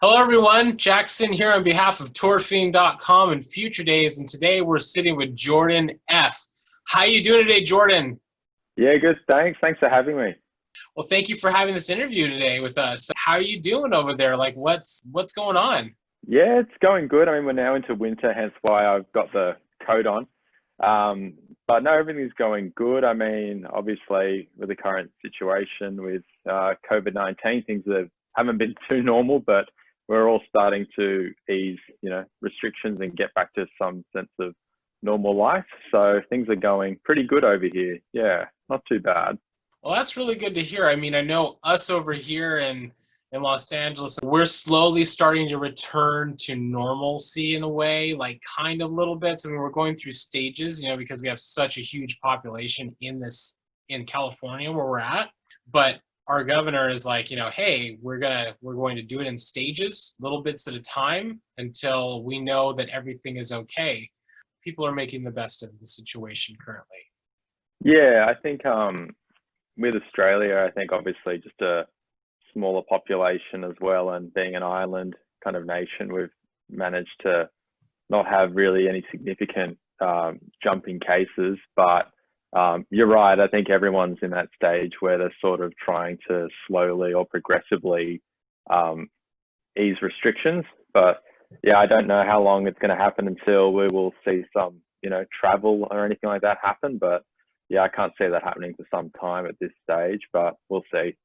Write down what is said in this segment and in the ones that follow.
Hello everyone, Jak Syn here on behalf of TourFiend.com and Future Daze, and today we're sitting with Jordan F. How you doing today, Jordan? Yeah, good. Thanks for having me. Well, thank you for having this interview today with us. How are you doing over there? Like, what's going on? Yeah, it's going good. I mean, we're now into winter, hence why I've got the coat on. But no, everything's going good. I mean, obviously, with the current situation with COVID-19, things that haven't been too normal, but we're all starting to ease, restrictions and get back to some sense of normal life. So things are going pretty good over here. Yeah, not too bad. Well, that's really good to hear. I mean, I know us over here in Los Angeles, we're slowly starting to return to normalcy in a way, like kind of little bits. I mean, we're going through stages, because we have such a huge population in California where we're at. But our governor is like, hey, we're going to do it in stages, little bits at a time until we know that everything is okay. People are making the best of the situation currently. Yeah, I think with Australia, I think obviously just a smaller population as well, and being an island kind of nation, we've managed to not have really any significant jump in cases. But you're right, I think everyone's in that stage where they're sort of trying to slowly or progressively ease restrictions. But yeah, I don't know how long it's going to happen until we will see some, travel or anything like that happen. But yeah, I can't see that happening for some time at this stage, but we'll see.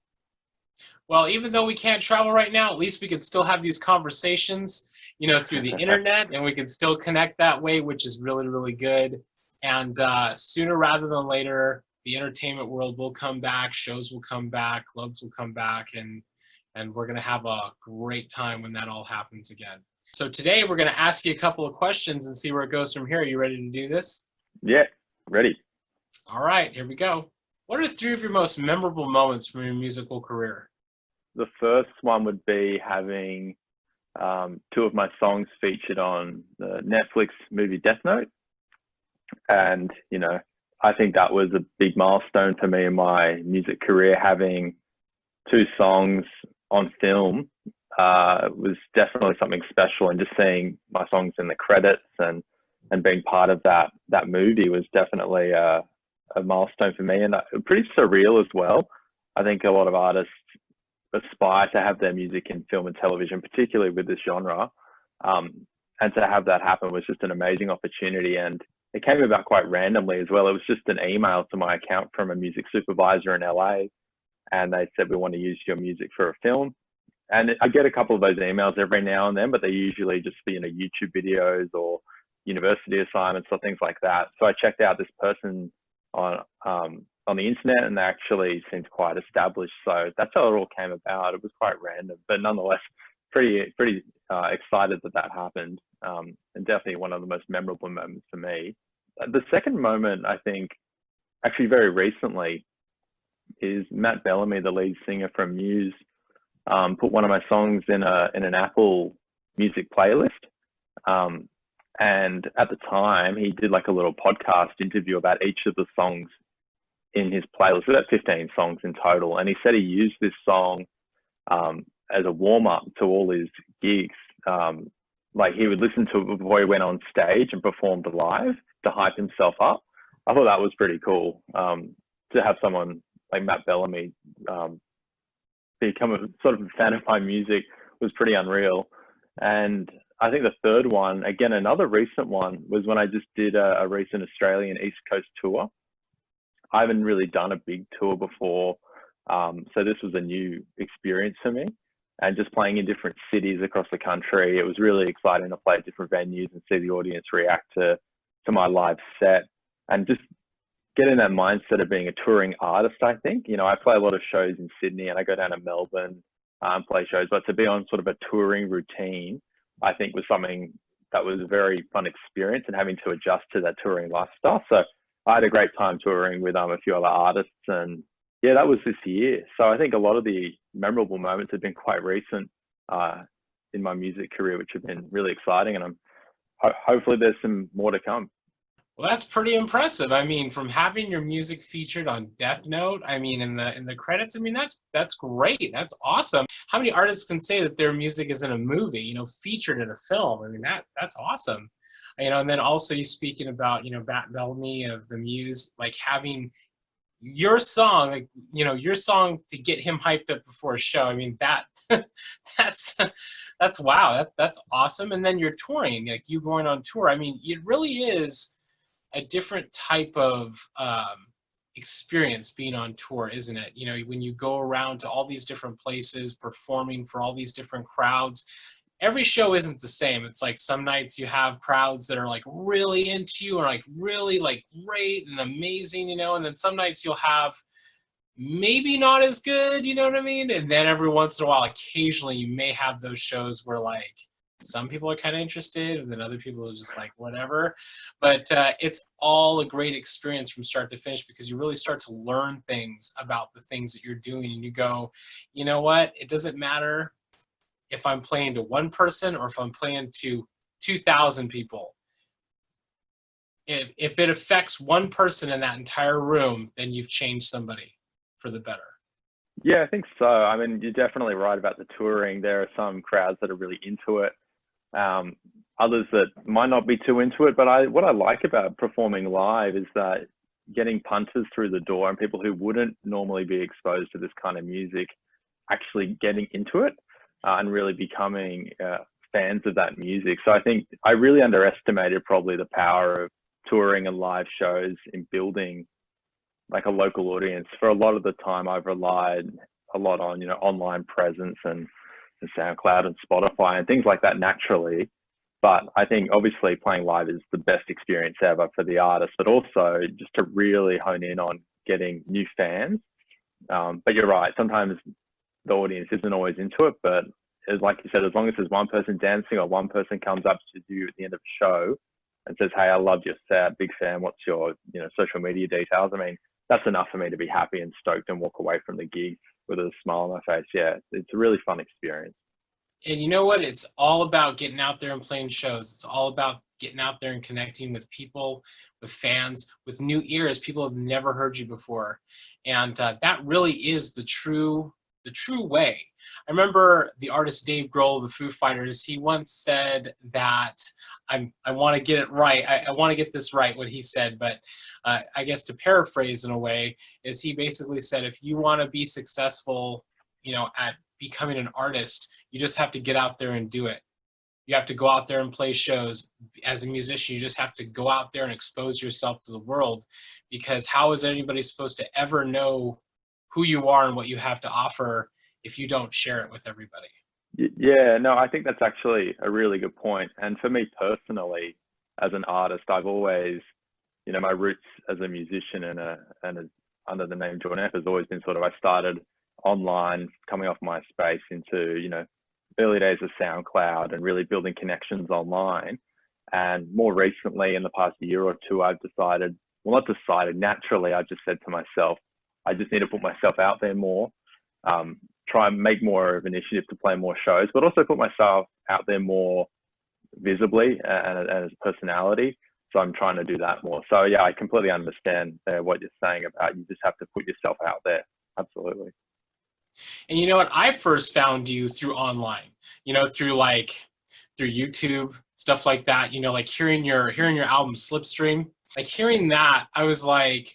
Well, even though we can't travel right now, at least we can still have these conversations, through the internet, and we can still connect that way, which is really, really good. And sooner rather than later, the entertainment world will come back, shows will come back, clubs will come back, and we're going to have a great time when that all happens again. So today we're going to ask you a couple of questions and see where it goes from here. Are you ready to do this? Yeah, ready. All right, here we go. What are three of your most memorable moments from your musical career? The first one would be having two of my songs featured on the Netflix movie Death Note. And, I think that was a big milestone for me in my music career. Having two songs on film was definitely something special. And just seeing my songs in the credits and being part of that movie was definitely a milestone for me, and pretty surreal as well. I think a lot of artists aspire to have their music in film and television, particularly with this genre. And to have that happen was just an amazing opportunity. And it came about quite randomly as well. It was just an email to my account from a music supervisor in LA. And they said, we want to use your music for a film. And I get a couple of those emails every now and then, but they're usually just for, YouTube videos or university assignments or things like that. So I checked out this person on the internet, and they actually seemed quite established. So that's how it all came about. It was quite random, but nonetheless, pretty excited that happened, and definitely one of the most memorable moments for me. The second moment, I think, actually very recently, is Matt Bellamy, the lead singer from Muse, put one of my songs in an Apple Music playlist. And at the time, he did like a little podcast interview about each of the songs in his playlist, about 15 songs in total. And he said he used this song as a warm-up to all his gigs. Like he would listen to it before he went on stage and performed live to hype himself up. I thought that was pretty cool. To have someone like Matt Bellamy become a sort of a fan of my music was pretty unreal. And I think the third one, again, another recent one, was when I just did a recent Australian East Coast tour. I haven't really done a big tour before, so this was a new experience for me. And just playing in different cities across the country, it was really exciting to play at different venues and see the audience react to my live set, and just get in that mindset of being a touring artist. I think, I play a lot of shows in Sydney, and I go down to Melbourne, play shows, but to be on sort of a touring routine, I think was something that was a very fun experience, and having to adjust to that touring lifestyle. So I had a great time touring with a few other artists, and yeah, that was this year. So I think a lot of the memorable moments have been quite recent in my music career, which have been really exciting, and hopefully there's some more to come. Well, that's pretty impressive. I mean, from having your music featured on Death Note, I mean, in the credits, I mean, that's great. That's awesome. How many artists can say that their music is in a movie, featured in a film? I mean, that's awesome. And then also you speaking about, Bat Bellamy of the Muse, like having your song, like, your song to get him hyped up before a show. I mean, that's that's wow. That's awesome. And then you're touring, like you going on tour. I mean, it really is a different type of experience being on tour, isn't it? When you go around to all these different places, performing for all these different crowds, every show isn't the same. It's like some nights you have crowds that are like really into you or like really like great and amazing, and then some nights you'll have maybe not as good, you know what I mean? And then every once in a while, occasionally you may have those shows where like some people are kind of interested and then other people are just like whatever. But it's all a great experience from start to finish because you really start to learn things about the things that you're doing, and you go, you know what, it doesn't matter if I'm playing to one person or if I'm playing to 2,000 people. If it affects one person in that entire room, then you've changed somebody for the better. Yeah, I think so. I mean, you're definitely right about the touring. There are some crowds that are really into it. Others that might not be too into it. But what I like about performing live is that getting punters through the door and people who wouldn't normally be exposed to this kind of music actually getting into it and really becoming fans of that music. So I think I really underestimated probably the power of touring and live shows in building like a local audience. For a lot of the time, I've relied a lot on, online presence and SoundCloud and Spotify and things like that naturally. But I think obviously playing live is the best experience ever for the artist, but also just to really hone in on getting new fans. But you're right, sometimes the audience isn't always into it, but like you said, as long as there's one person dancing or one person comes up to you at the end of the show and says, "Hey, I loved your set, big fan, what's your social media details?" I mean, that's enough for me to be happy and stoked and walk away from the gig with a smile on my face. Yeah, it's a really fun experience. And you know what? It's all about getting out there and playing shows. It's all about getting out there and connecting with people, with fans, with new ears. People have never heard you before, and that really is the true way. I remember the artist Dave Grohl of the Foo Fighters. He once said that I want to get it right. I want to get this right, what he said, but I guess to paraphrase in a way is he basically said if you want to be successful, at becoming an artist, you just have to get out there and do it. You have to go out there and play shows. As a musician, you just have to go out there and expose yourself to the world, because how is anybody supposed to ever know who you are and what you have to offer if you don't share it with everybody? Yeah, no, I think that's actually a really good point. And for me personally, as an artist, I've always, my roots as a musician and under the name Jordan F has always been sort of, I started online, coming off MySpace into, early days of SoundCloud and really building connections online. And more recently, in the past year or two, I've decided, well, not decided, naturally, I just said to myself, I just need to put myself out there more, try and make more of an initiative to play more shows, but also put myself out there more visibly and as a personality. So I'm trying to do that more. So yeah, I completely understand what you're saying about you just have to put yourself out there. Absolutely. And you know what? I first found you through online, through YouTube, stuff like that, like hearing your album Slipstream, like hearing that, I was like,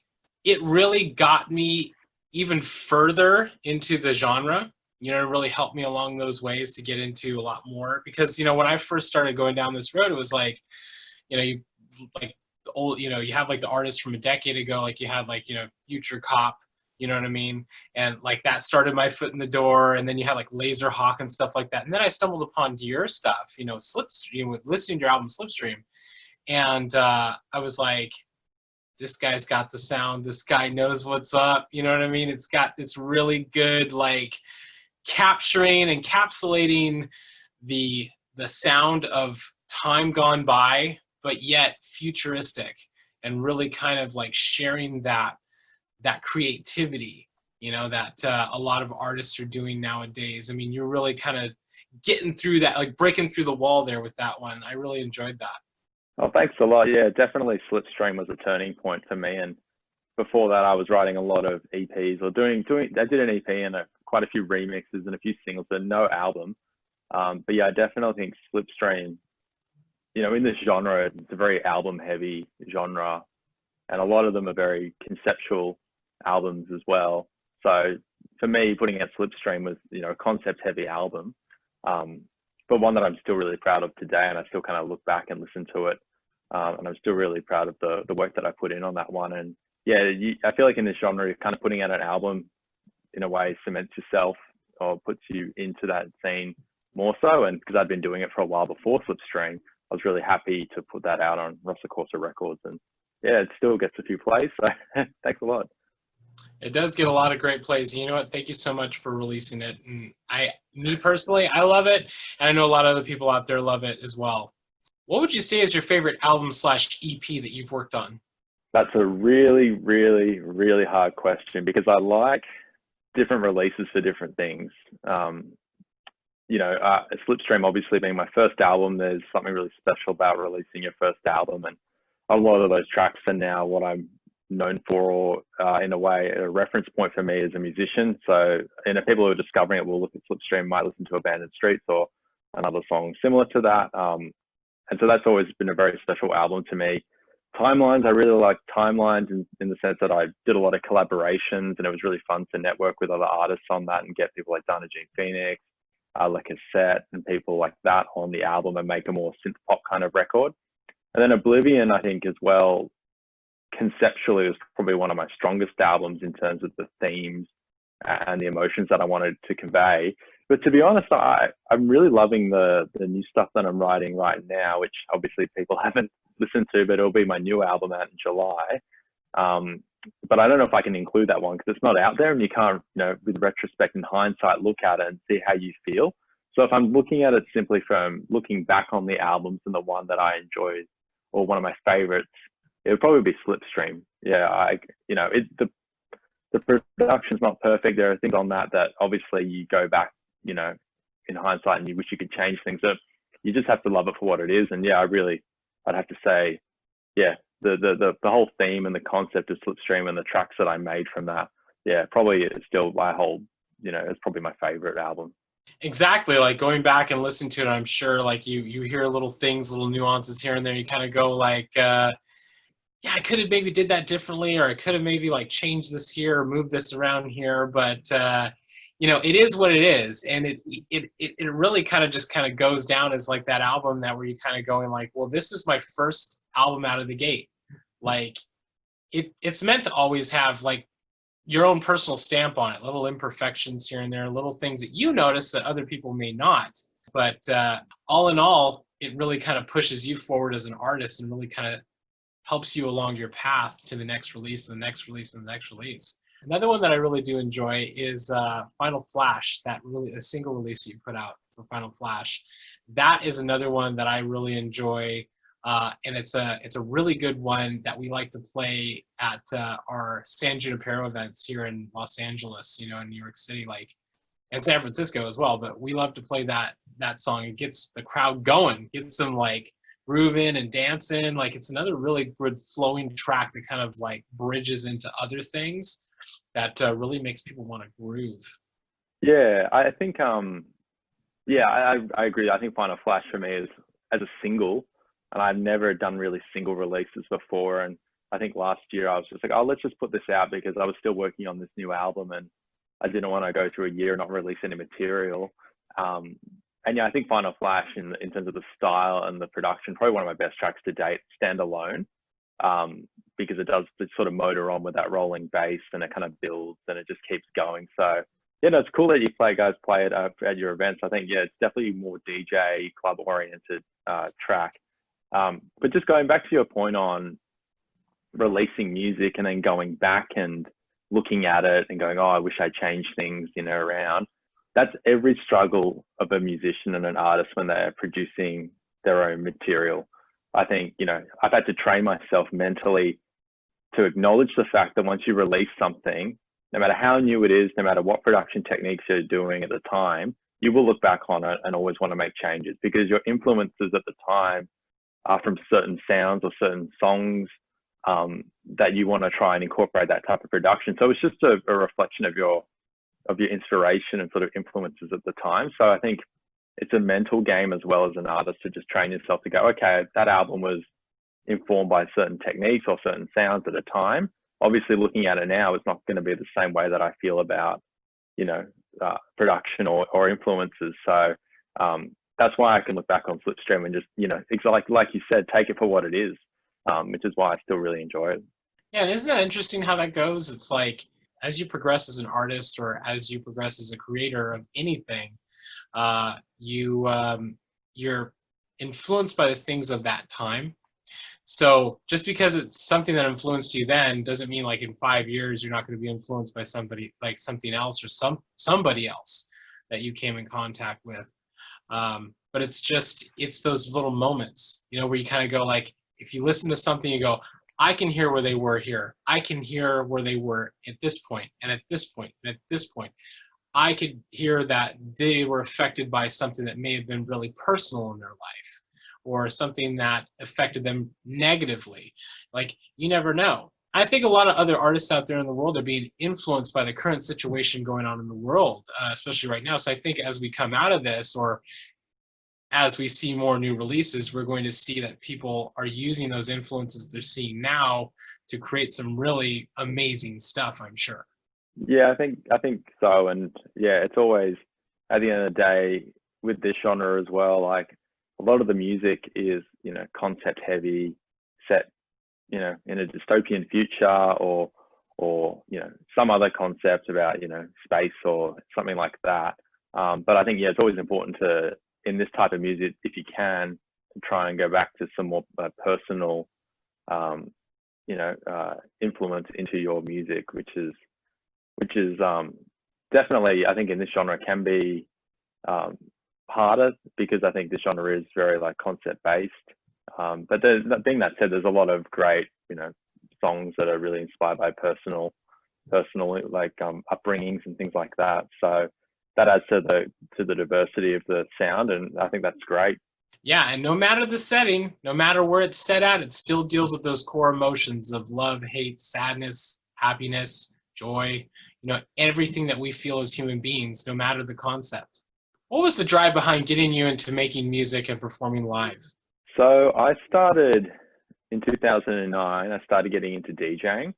it really got me even further into the genre. It really helped me along those ways to get into a lot more, because, when I first started going down this road, it was like, you like the old, you have like the artists from a decade ago, like you had like, Future Cop, you know what I mean? And like that started my foot in the door. And then you had like Laser Hawk and stuff like that. And then I stumbled upon your stuff, Slipstream, listening to your album Slipstream. And I was like, this guy's got the sound. This guy knows what's up. You know what I mean? It's got this really good, like, capturing, encapsulating the sound of time gone by, but yet futuristic, and really kind of like sharing that creativity, that a lot of artists are doing nowadays. I mean, you're really kind of getting through that, like breaking through the wall there with that one. I really enjoyed that. Oh, thanks a lot. Yeah, definitely Slipstream was a turning point for me. And before that, I was writing a lot of EPs or I did an EP and quite a few remixes and a few singles, but no album. But yeah, I definitely think Slipstream, in this genre, it's a very album heavy genre, and a lot of them are very conceptual albums as well. So for me, putting out Slipstream was, a concept heavy album, um, but one that I'm still really proud of today. And I still kind of look back and listen to it. And I'm still really proud of the work that I put in on that one. And yeah, I feel like in this genre, you're kind of putting out an album in a way cements yourself or puts you into that scene more so. And because I'd been doing it for a while before Slipstream, I was really happy to put that out on Rossa Corsa Records. And yeah, it still gets a few plays. So thanks a lot. It does get a lot of great plays. You know what? Thank you so much for releasing it. And me personally, I love it. And I know a lot of other people out there love it as well. What would you say is your favorite album/EP that you've worked on? That's a really, really, really hard question because I like different releases for different things. Slipstream obviously being my first album, there's something really special about releasing your first album. And a lot of those tracks are now what I'm known for, or in a way, a reference point for me as a musician. So, people who are discovering it will look at Slipstream, might listen to Abandoned Streets or another song similar to that. And so that's always been a very special album to me. Timelines, I really like Timelines in the sense that I did a lot of collaborations, and it was really fun to network with other artists on that and get people like Dana Jean Phoenix, like Cassette, and people like that on the album and make a more synth pop kind of record. And then Oblivion, I think as well, conceptually is probably one of my strongest albums in terms of the themes and the emotions that I wanted to convey. But to be honest, I'm really loving the new stuff that I'm writing right now, which obviously people haven't listened to, but it'll be my new album out in July. But I don't know if I can include that one because it's not out there, and you can't, with retrospect and hindsight, look at it and see how you feel. So if I'm looking at it simply from looking back on the albums and the one that I enjoyed or one of my favorites, it would probably be Slipstream. Yeah, the production's not perfect. There are things on that obviously you go back, in hindsight, and you wish you could change things. So you just have to love it for what it is. And yeah, I'd have to say, yeah, the whole theme and the concept of Slipstream and the tracks that I made from that, yeah, probably is still it's probably my favorite album. Exactly. Like going back and listening to it, I'm sure like you hear little things, little nuances here and there. You kind of go like, yeah, I could have maybe did that differently, or I could have maybe like changed this here or moved this around here. But it is what it is, and it really kind of goes down as like that album where you kind of going like, well, this is my first album out of the gate. Like it's meant to always have like your own personal stamp on it, little imperfections here and there, little things that you notice that other people may not. But all in all, it really kind of pushes you forward as an artist and really kind of helps you along your path to the next release, and the next release, and the next release. Another one that I really do enjoy is Final Flash, a single release that you put out for Final Flash. That is another one that I really enjoy, and it's a really good one that we like to play at our San Junipero events here in Los Angeles, in New York City, and San Francisco as well. But we love to play that song. It gets the crowd going, gets them like grooving and dancing. Like it's another really good flowing track that kind of like bridges into other things that really makes people want to groove. Yeah, I think I agree. I think Final Flash for me is as a single, and I've never done really single releases before. And I think last year I was just like, oh, let's just put this out because I was still working on this new album and I didn't want to go through a year and not release any material. And yeah, I think Final Flash in terms of the style and the production, probably one of my best tracks to date, standalone, because it does sort of motor on with that rolling bass and it kind of builds and it just keeps going. So yeah, no, it's cool that you guys play it at your events. I think, yeah, it's definitely more DJ club oriented track. But just going back to your point on releasing music and then going back and looking at it and going, oh, I wish I changed things, around. That's every struggle of a musician and an artist when they're producing their own material. I think, I've had to train myself mentally to acknowledge the fact that once you release something, no matter how new it is, no matter what production techniques you're doing at the time, you will look back on it and always want to make changes because your influences at the time are from certain sounds or certain songs that you want to try and incorporate that type of production. So it's just a reflection of your inspiration and sort of influences at the time. So I think it's a mental game as well as an artist to just train yourself to go, okay, that album was informed by certain techniques or certain sounds at a time. Obviously, looking at it now, it's not going to be the same way that I feel about, production or influences. So that's why I can look back on Slipstream and just, like you said, take it for what it is, which is why I still really enjoy it. Yeah, and isn't that interesting how that goes? It's like as you progress as an artist or as you progress as a creator of anything, you're influenced by the things of that time. So just because it's something that influenced you then doesn't mean like in 5 years you're not going to be influenced by somebody like something else or somebody else that you came in contact with. But it's those little moments, where you kind of go like, if you listen to something, you go, I can hear where they were here. I can hear where they were at this point and at this point and at this point. I could hear that they were affected by something that may have been really personal in their life or something that affected them negatively. Like, you never know. I think a lot of other artists out there in the world are being influenced by the current situation going on in the world, especially right now. So I think as we come out of this, or as we see more new releases, we're going to see that people are using those influences they're seeing now to create some really amazing stuff, I'm sure. Yeah, I think so. And yeah, it's always, at the end of the day, with this genre as well, like a lot of the music is, concept heavy, set, in a dystopian future or some other concept about, space or something like that. But I think, yeah, it's always important to, in this type of music, if you can, to try and go back to some more personal, influence into your music, which is definitely, I think in this genre can be harder because I think this genre is very like concept based. But that being that said, there's a lot of great, songs that are really inspired by personal like upbringings and things like that. So that adds to the diversity of the sound, and I think that's great. Yeah, and no matter the setting, no matter where it's set at, it still deals with those core emotions of love, hate, sadness, happiness, joy, everything that we feel as human beings, no matter the concept. What was the drive behind getting you into making music and performing live? So I started in 2009. I started getting into DJing,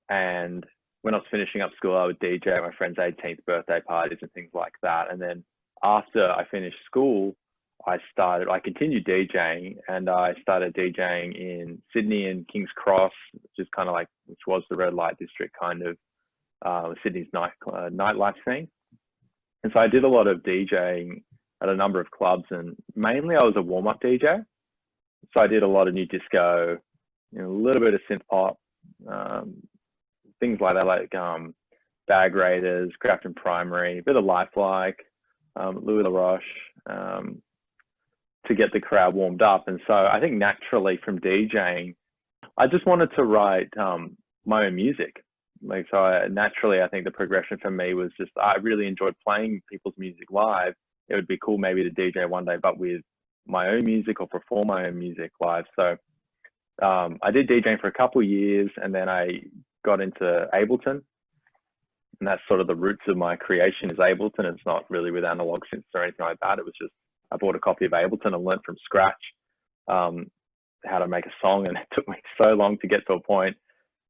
and when I was finishing up school, I would DJ at my friends' 18th birthday parties and things like that. And then after I finished school, I continued DJing, and I started DJing in Sydney and King's Cross, which was the red light district kind of Sydney's nightlife scene. And so I did a lot of DJing at a number of clubs, and mainly I was a warm-up DJ. So I did a lot of new disco, a little bit of synth pop, things like that, like Bag Raiders, Grafton Primary, a bit of Lifelike, Louis LaRoche, to get the crowd warmed up. And so I think naturally from DJing, I just wanted to write my own music. Naturally, I think the progression for me was just, I really enjoyed playing people's music live. It would be cool maybe to DJ one day, but with my own music or perform my own music live. So I did DJing for a couple of years, and then I got into Ableton, and that's sort of the roots of my creation is Ableton. It's not really with analog synths or anything like that. It was just, I bought a copy of Ableton and learned from scratch how to make a song, and it took me so long to get to a point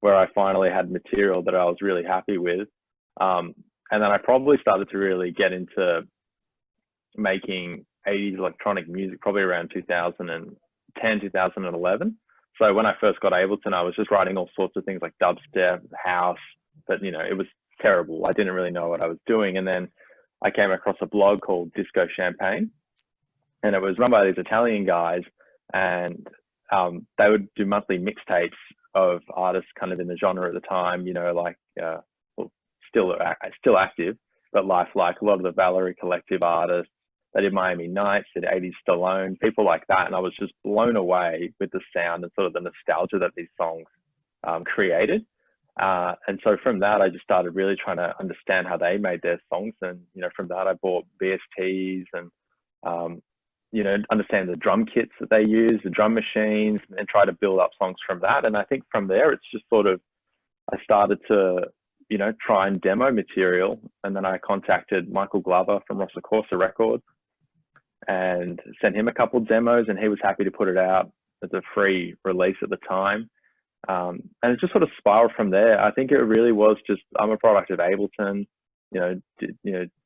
where I finally had material that I was really happy with. And then I probably started to really get into making 80s electronic music probably around 2010, 2011. So when I first got Ableton, I was just writing all sorts of things like dubstep, house, but it was terrible. I didn't really know what I was doing. And then I came across a blog called Disco Champagne, and it was run by these Italian guys, and they would do monthly mixtapes of artists kind of in the genre at the time, still active, but like a lot of the Valerie Collective artists. They did Miami Nights, did 80s Stallone, people like that. And I was just blown away with the sound and sort of the nostalgia that these songs created. And so from that, I just started really trying to understand how they made their songs. And, from that, I bought VSTs and understand the drum kits that they use, the drum machines, and try to build up songs from that. And I think from there, it's just sort of, I started to, try and demo material. And then I contacted Michael Glover from Rossa Corsa Records and sent him a couple demos, and he was happy to put it out as a free release at the time. And it just sort of spiraled from there. I think it really was just, I'm a product of Ableton,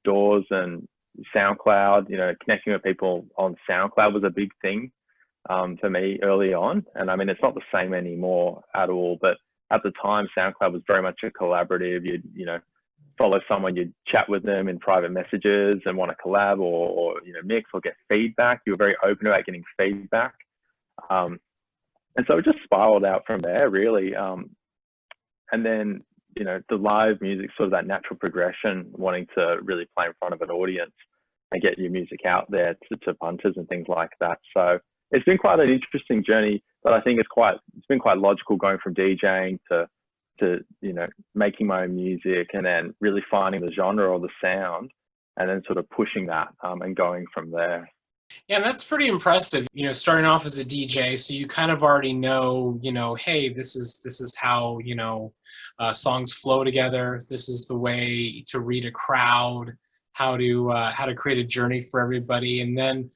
Doors and SoundCloud, connecting with people on SoundCloud was a big thing for me early on. And I mean, it's not the same anymore at all, but at the time, SoundCloud was very much a collaborative. You'd, follow someone, you'd chat with them in private messages and want to collab or mix or get feedback. You were very open about getting feedback. And so it just spiraled out from there, really. And then, the live music, sort of that natural progression, wanting to really play in front of an audience and get your music out there to punters and things like that. So it's been quite an interesting journey, but I think it's been quite logical going from DJing to making my own music and then really finding the genre or the sound and then sort of pushing that and going from there. Yeah, that's pretty impressive. Starting off as a DJ, so you kind of already know, hey, this is how songs flow together. This is the way to read a crowd, how to create a journey for everybody, and then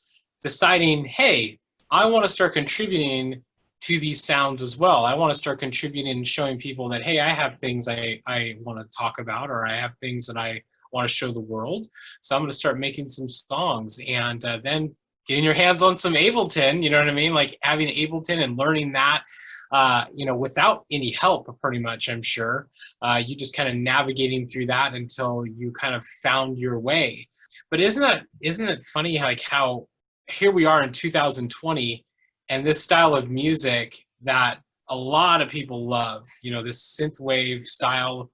deciding, hey, I want to start contributing to these sounds as well. I want to start contributing and showing people that, hey, I have things I want to talk about, or I have things that I want to show the world. So I'm going to start making some songs, and then getting your hands on some Ableton, you know what I mean? Like having Ableton and learning that, without any help, pretty much, I'm sure. You just kind of navigating through that until you kind of found your way. But isn't it funny how here we are in 2020, and this style of music that a lot of people love, this synthwave style,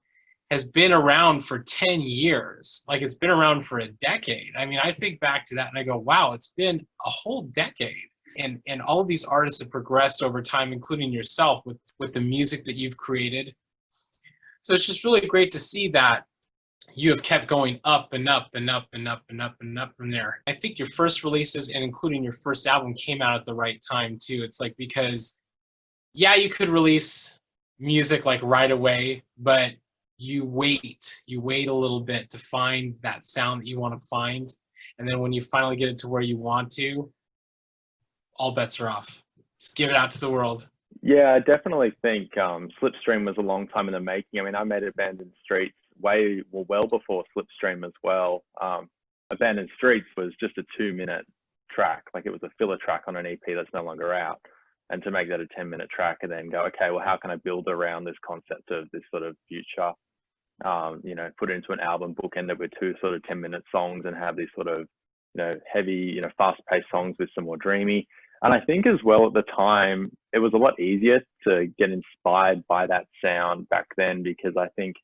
has been around for 10 years. Like, it's been around for a decade. I mean, I think back to that and I go, wow, it's been a whole decade. And all of these artists have progressed over time, including yourself with the music that you've created. So it's just really great to see that you have kept going up and up and up and up and up and up from there. I think your first releases and including your first album came out at the right time too. It's like, because yeah, you could release music like right away, but you wait a little bit to find that sound that you want to find. And then when you finally get it to where you want to, all bets are off. Just give it out to the world. Yeah, I definitely think Slipstream was a long time in the making. I mean, I made Abandoned Streets well before Slipstream as well. Abandoned Streets was just a 2-minute track. Like, it was a filler track on an EP that's no longer out. And to make that a 10-minute track and then go, okay, well, how can I build around this concept of this sort of future? Put it into an album, bookend it with 2 sort of 10-minute songs and have these sort of, heavy, fast-paced songs with some more dreamy. And I think as well at the time, it was a lot easier to get inspired by that sound back then, because I think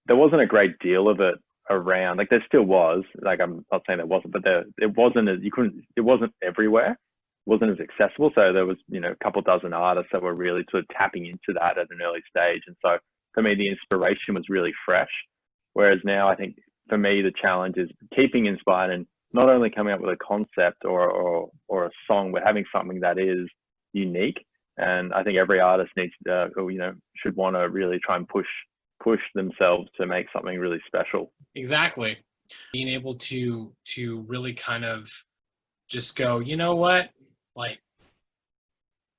there wasn't a great deal of it around. Like, there still was, like, I'm not saying there wasn't, but it wasn't everywhere. It wasn't as accessible. So there was, a couple dozen artists that were really sort of tapping into that at an early stage. And so for me, the inspiration was really fresh. Whereas now, I think for me, the challenge is keeping inspired and not only coming up with a concept or a song, but having something that is unique. And I think every artist needs to, should want to really try and push themselves to make something really special. Exactly. Being able to really kind of just go, you know what, like,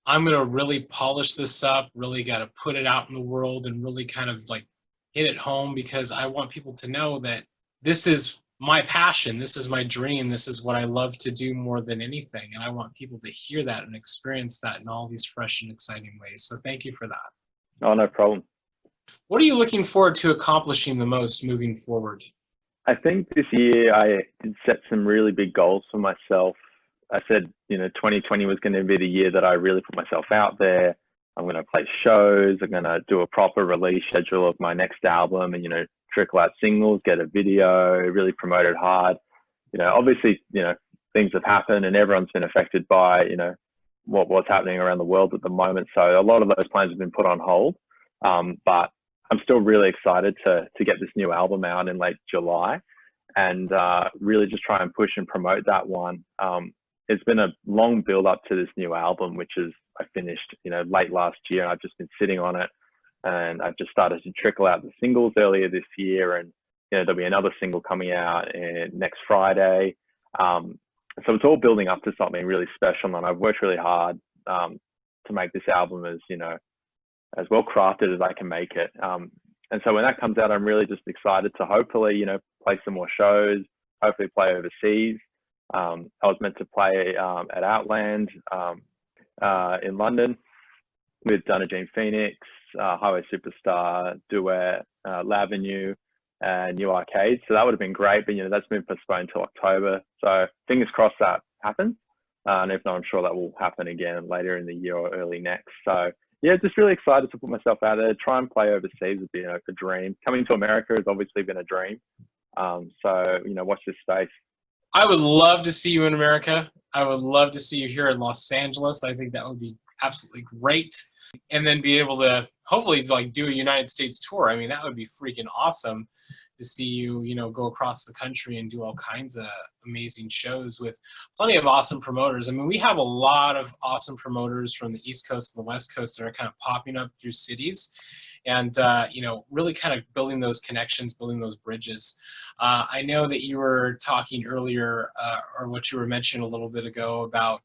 I'm going to really polish this up, really got to put it out in the world and really kind of like hit it home, because I want people to know that this is my passion, this is my dream, this is what I love to do more than anything. And I want people to hear that and experience that in all these fresh and exciting ways. So thank you for that. Oh, no problem. What are you looking forward to accomplishing the most moving forward? I think this year I did set some really big goals for myself. I said, 2020 was going to be the year that I really put myself out there. I'm going to play shows. I'm going to do a proper release schedule of my next album and, trickle out singles, get a video, really promote it hard. Obviously, things have happened and everyone's been affected by, what's happening around the world at the moment. So a lot of those plans have been put on hold. But I'm still really excited to get this new album out in late July. and really just try and push and promote that one. It's been a long build up to this new album, which is I finished, late last year, and I've just been sitting on it, and I've just started to trickle out the singles earlier this year, and there'll be another single coming out next Friday. So it's all building up to something really special, and I've worked really hard to make this album as well crafted as I can make it. And so when that comes out, I'm really just excited to hopefully, play some more shows, hopefully play overseas. I was meant to play at Outland in London with Donna Jean Phoenix, Highway Superstar, Duet, L'Avenue, and New Arcade. So that would have been great, but that's been postponed till October. So fingers crossed that happens. And if not, I'm sure that will happen again later in the year or early next. So yeah, just really excited to put myself out there. Try and play overseas would be a dream. Coming to America has obviously been a dream. So watch this space. I would love to see you in America. I would love to see you here in Los Angeles. I think that would be absolutely great. And then be able to hopefully do a United States tour. I mean, that would be freaking awesome to see you, go across the country and do all kinds of amazing shows with plenty of awesome promoters. I mean, we have a lot of awesome promoters from the East Coast and the West Coast that are kind of popping up through cities and, really kind of building those connections, building those bridges. I know that you were talking earlier, or what you were mentioning a little bit ago about,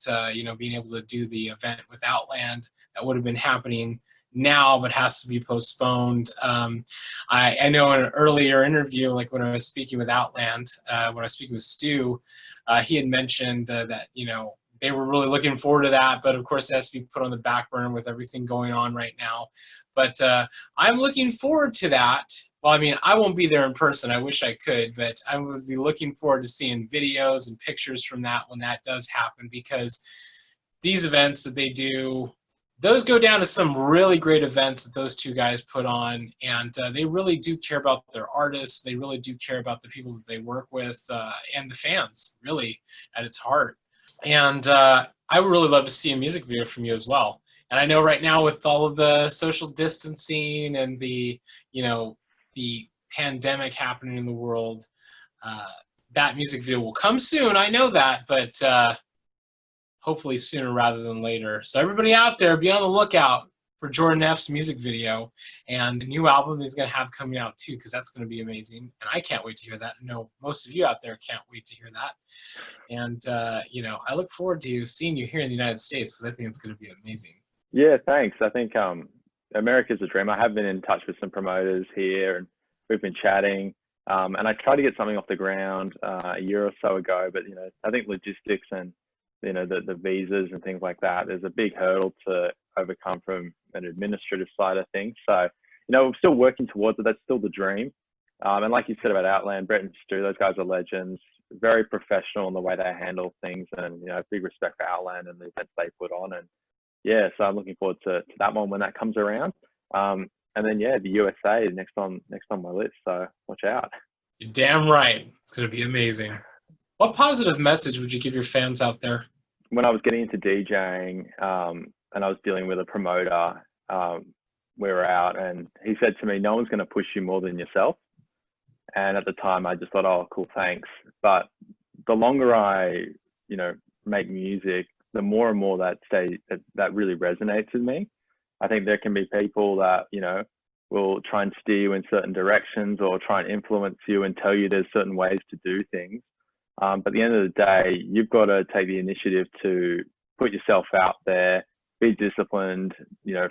being able to do the event with Outland that would have been happening now but has to be postponed. I know in an earlier interview, like when I was speaking with Outland, when I was speaking with Stu, he had mentioned that they were really looking forward to that, but of course it has to be put on the back burner with everything going on right now. But I'm looking forward to that. Well, I mean, I won't be there in person. I wish I could, but I would be looking forward to seeing videos and pictures from that when that does happen, because these events that they do, those go down to some really great events that those two guys put on, and they really do care about their artists. They really do care about the people that they work with and the fans, really, at its heart. And I would really love to see a music video from you as well. And I know right now with all of the social distancing and the pandemic happening in the world, that music video will come soon. I know that, but hopefully sooner rather than later. So everybody out there, be on the lookout for Jordan F's music video and a new album he's going to have coming out too, because that's going to be amazing. And I can't wait to hear that. I know most of you out there can't wait to hear that. And, I look forward to seeing you here in the United States, because I think it's going to be amazing. Yeah, thanks. I think America's a dream. I have been in touch with some promoters here, and we've been chatting. And I tried to get something off the ground a year or so ago, but I think logistics and the visas and things like that, there's a big hurdle to overcome from an administrative side of things. So we're still working towards it. That's still the dream. And like you said about Outland, Brett and Stu, those guys are legends, very professional in the way they handle things, and big respect for Outland and the events they put on. And yeah, so I'm looking forward to that one when that comes around. And then the USA is next on my list, so watch out. You're damn right. It's going to be amazing. What positive message would you give your fans out there? When I was getting into DJing and I was dealing with a promoter, we were out, and he said to me, "No one's going to push you more than yourself." And at the time, I just thought, "Oh, cool, thanks." But the longer I, make music, the more and more that really resonates with me. I think there can be people that, will try and steer you in certain directions or try and influence you and tell you there's certain ways to do things. But at the end of the day, you've got to take the initiative to put yourself out there, be disciplined,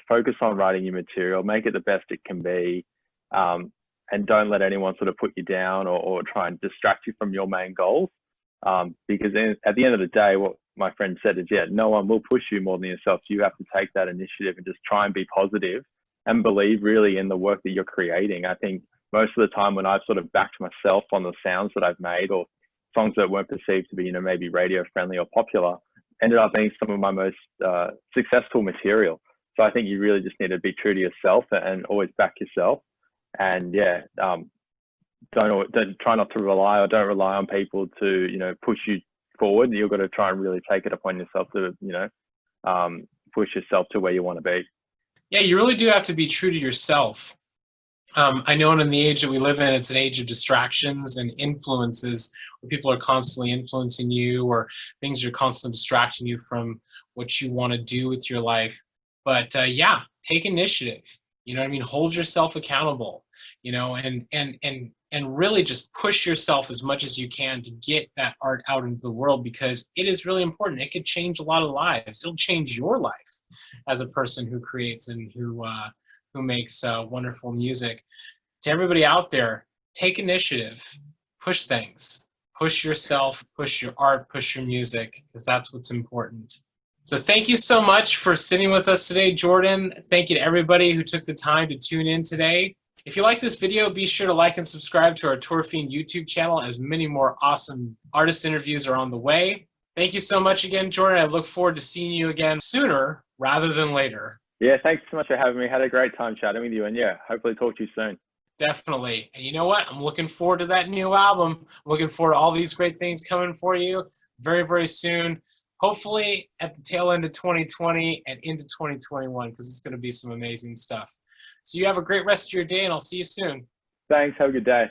focus on writing your material, make it the best it can be, and don't let anyone sort of put you down or try and distract you from your main goals. Because at the end of the day, what my friend said is, no one will push you more than yourself. So you have to take that initiative and just try and be positive and believe really in the work that you're creating. I think most of the time when I've sort of backed myself on the sounds that I've made or songs that weren't perceived to be, maybe radio friendly or popular, ended up being some of my most successful material. So I think you really just need to be true to yourself and always back yourself. And don't try not to rely, or don't rely on people to, push you forward. You've got to try and really take it upon yourself to, push yourself to where you want to be. Yeah, you really do have to be true to yourself. I know in the age that we live in, it's an age of distractions and influences where people are constantly influencing you, or things are constantly distracting you from what you want to do with your life. But yeah, take initiative. You know what I mean? Hold yourself accountable, you know, and really just push yourself as much as you can to get that art out into the world, because it is really important. It could change a lot of lives. It'll change your life as a person who creates and who makes wonderful music. To everybody out there, take initiative, push things, push yourself, push your art, push your music, because that's what's important. So thank you so much for sitting with us today, Jordan. Thank you to everybody who took the time to tune in today. If you like this video, be sure to like and subscribe to our Tour Fiend YouTube channel, as many more awesome artist interviews are on the way. Thank you so much again, Jordan. I look forward to seeing you again sooner rather than later. Yeah, thanks so much for having me. Had a great time chatting with you, and yeah, hopefully talk to you soon. Definitely. And you know what? I'm looking forward to that new album. I'm looking forward to all these great things coming for you very, very soon. Hopefully at the tail end of 2020 and into 2021, because it's going to be some amazing stuff. So you have a great rest of your day, and I'll see you soon. Thanks. Have a good day.